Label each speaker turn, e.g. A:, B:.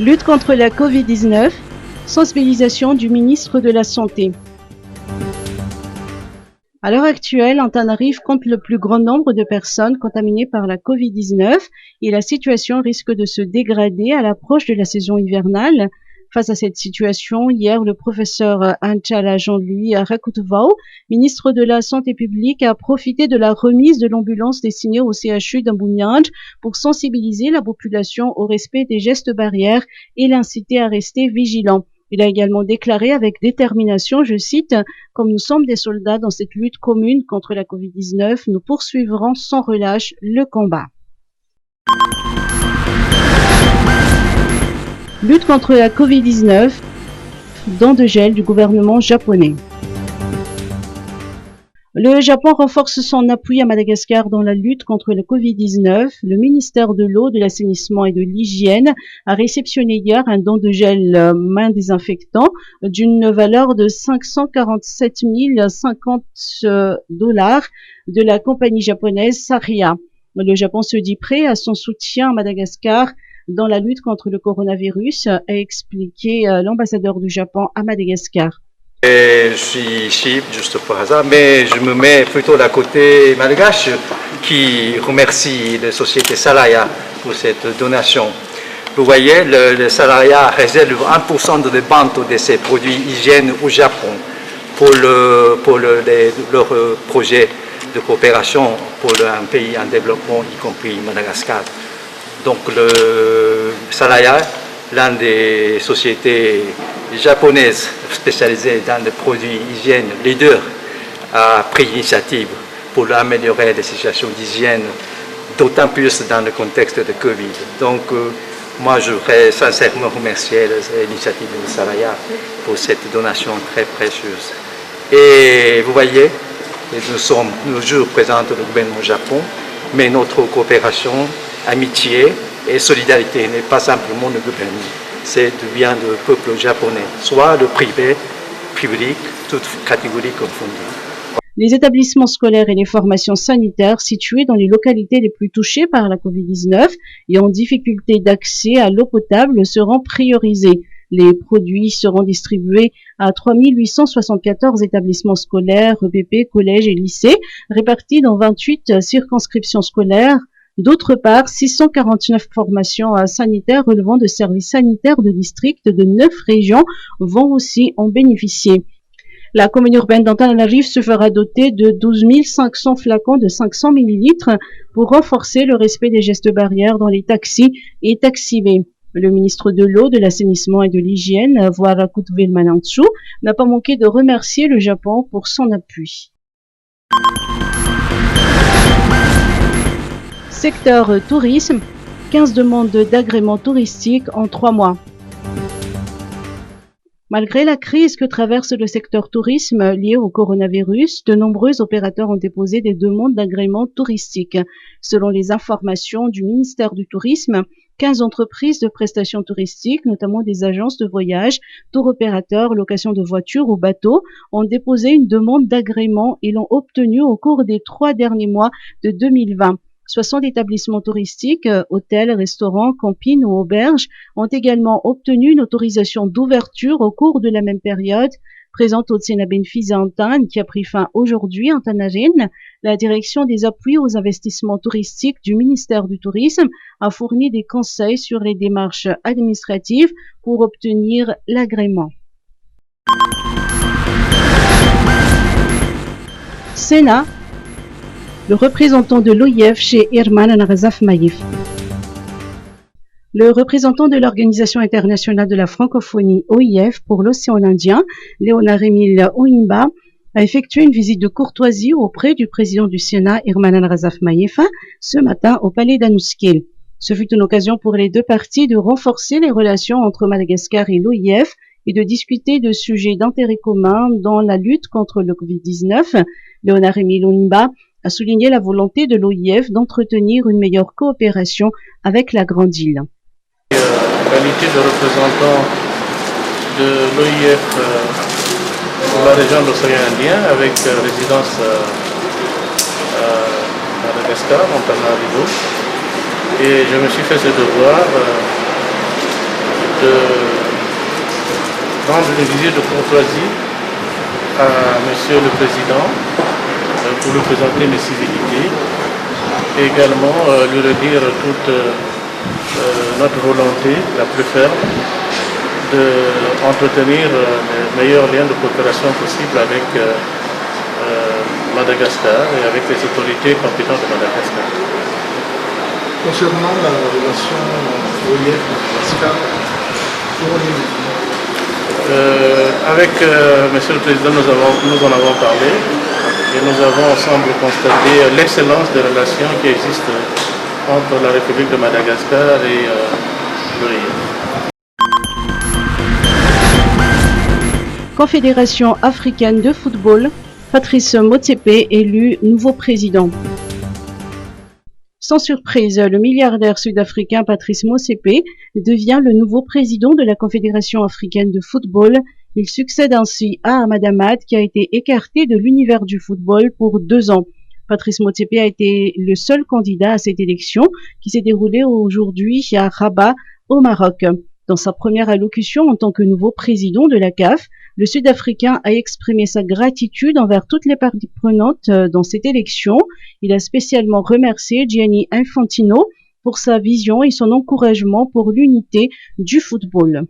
A: Lutte contre la Covid-19, sensibilisation du ministre de la Santé. À l'heure actuelle, Antananarivo compte le plus grand nombre de personnes contaminées par la Covid-19 et la situation risque de se dégrader à l'approche de la saison hivernale. Face à cette situation, hier, le professeur Anchala Jean-Louis Rakutvao, ministre de la Santé publique, a profité de la remise de l'ambulance destinée au CHU d'Amboumianj pour sensibiliser la population au respect des gestes barrières et l'inciter à rester vigilant. Il a également déclaré avec détermination, je cite, « Comme nous sommes des soldats dans cette lutte commune contre la Covid-19, nous poursuivrons sans relâche le combat. » Lutte contre la Covid-19, don de gel du gouvernement japonais. Le Japon renforce son appui à Madagascar dans la lutte contre le Covid-19. Le ministère de l'Eau, de l'Assainissement et de l'Hygiène a réceptionné hier un don de gel main désinfectant d'une valeur de 547 050 $ de la compagnie japonaise Saria. Le Japon se dit prêt à son soutien à Madagascar dans la lutte contre le coronavirus, a expliqué l'ambassadeur du Japon à Madagascar.
B: Je suis ici juste par hasard, mais je me mets plutôt d'un côté malgache qui remercie la société Salaya pour cette donation. Vous voyez, le Salaya réserve 1% de vente de ses produits hygiène au Japon pour leur projet de coopération pour un pays en développement, y compris Madagascar. Donc le Salaya, l'une des sociétés japonaises spécialisées dans les produits hygiène leader, a pris l'initiative pour améliorer les situations d'hygiène, d'autant plus dans le contexte de Covid. Donc moi je voudrais sincèrement remercier l'initiative de Salaya pour cette donation très précieuse. Et vous voyez, nous sommes toujours présents le gouvernement du Japon, mais notre coopération, amitié et solidarité n'est pas simplement le gouvernement, c'est bien le peuple japonais, soit le privé, public, toutes catégories confondues.
A: Les établissements scolaires et les formations sanitaires situés dans les localités les plus touchées par la Covid-19 et en difficulté d'accès à l'eau potable seront priorisés. Les produits seront distribués à 3 874 établissements scolaires, EPP, collèges et lycées, répartis dans 28 circonscriptions scolaires. D'autre part, 649 formations sanitaires relevant de services sanitaires de districts de 9 régions vont aussi en bénéficier. La commune urbaine d'Antananarivo se fera doter de 12 500 flacons de 500 ml pour renforcer le respect des gestes barrières dans les taxis et taxivés. Le ministre de l'Eau, de l'Assainissement et de l'Hygiène, Voarakutvil Manantsu, n'a pas manqué de remercier le Japon pour son appui. Secteur tourisme, 15 demandes d'agrément touristique en 3 mois. Malgré la crise que traverse le secteur tourisme liée au coronavirus, de nombreux opérateurs ont déposé des demandes d'agrément touristique. Selon les informations du ministère du Tourisme, 15 entreprises de prestations touristiques, notamment des agences de voyage, tour opérateurs, location de voitures ou bateaux, ont déposé une demande d'agrément et l'ont obtenue au cours des 3 derniers mois de 2020. 60 établissements touristiques, hôtels, restaurants, campings ou auberges ont également obtenu une autorisation d'ouverture au cours de la même période. Présente au Tsenabenfiza Antan, qui a pris fin aujourd'hui en Tanarine, la direction des appuis aux investissements touristiques du ministère du Tourisme a fourni des conseils sur les démarches administratives pour obtenir l'agrément. Sénat. Le représentant de l'OIF chez Herman Narazaf Maïf. Le représentant de l'Organisation internationale de la francophonie OIF pour l'océan Indien, Léonard Émile Oimba, a effectué une visite de courtoisie auprès du président du Sénat, Herman Narazaf Maïf, ce matin au palais d'Anouskil. Ce fut une occasion pour les deux parties de renforcer les relations entre Madagascar et l'OIF et de discuter de sujets d'intérêt commun dans la lutte contre le Covid-19. Léonard Émile Oimba a souligné la volonté de l'OIF d'entretenir une meilleure coopération avec la Grande Île.
C: En qualité de représentant de l'OIF pour la région de l'océan Indien avec résidence à Madagascar, Antananarivo, et je me suis fait ce devoir de rendre une visite de courtoisie à Monsieur le Président pour lui présenter mes civilités et également lui redire toute notre volonté la plus ferme d'entretenir les meilleurs liens de coopération possibles avec Madagascar et avec les autorités compétentes de Madagascar.
D: Concernant la relation OIF-Madagascar,
C: avec Monsieur le Président, nous en avons parlé et nous avons ensemble constaté l'excellence des relations qui existent entre la République de Madagascar et l'OIF.
A: Confédération africaine de football, Patrice Motsepe élu nouveau président. Sans surprise, le milliardaire sud-africain Patrice Motsepe devient le nouveau président de la Confédération africaine de football. Il succède ainsi à Ahmad Ahmad qui a été écarté de l'univers du football pour 2 ans. Patrice Motsepe a été le seul candidat à cette élection qui s'est déroulée aujourd'hui à Rabat, au Maroc. Dans sa première allocution en tant que nouveau président de la CAF, le Sud-Africain a exprimé sa gratitude envers toutes les parties prenantes dans cette élection. Il a spécialement remercié Gianni Infantino pour sa vision et son encouragement pour l'unité du football.